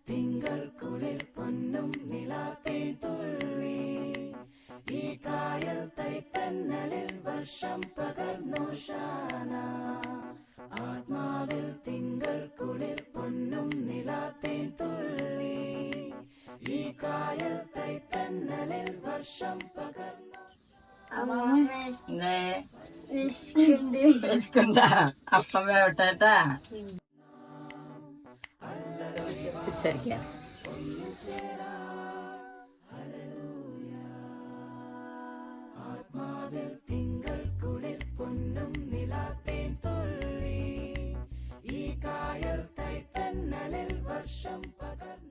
തിങ്കൾ കുളിർ പൊന്നും നിലാത്തേൻ തുള്ളി ഈ കായൽ തൈത്തന്നലിൽ വർഷം പകർന്നു ഷാന ആത്മാവിൽ തിങ്കൾ കുളിർ പൊന്നും നിലാത്തേൻ തുള്ളി ഈ കായൽ തൈത്തന്നലിൽ വർഷം പകർന്നു. അപ്പം വേവട്ടേട്ടാ ശരിക്കാം. ആത്മാവിൽ തിങ്കൾ കുളിർ പൊന്നും നിലാത്തേൻ തുള്ളി ഈ കായൽ തൈത്തന്നലിൽ വർഷം പകർന്നു.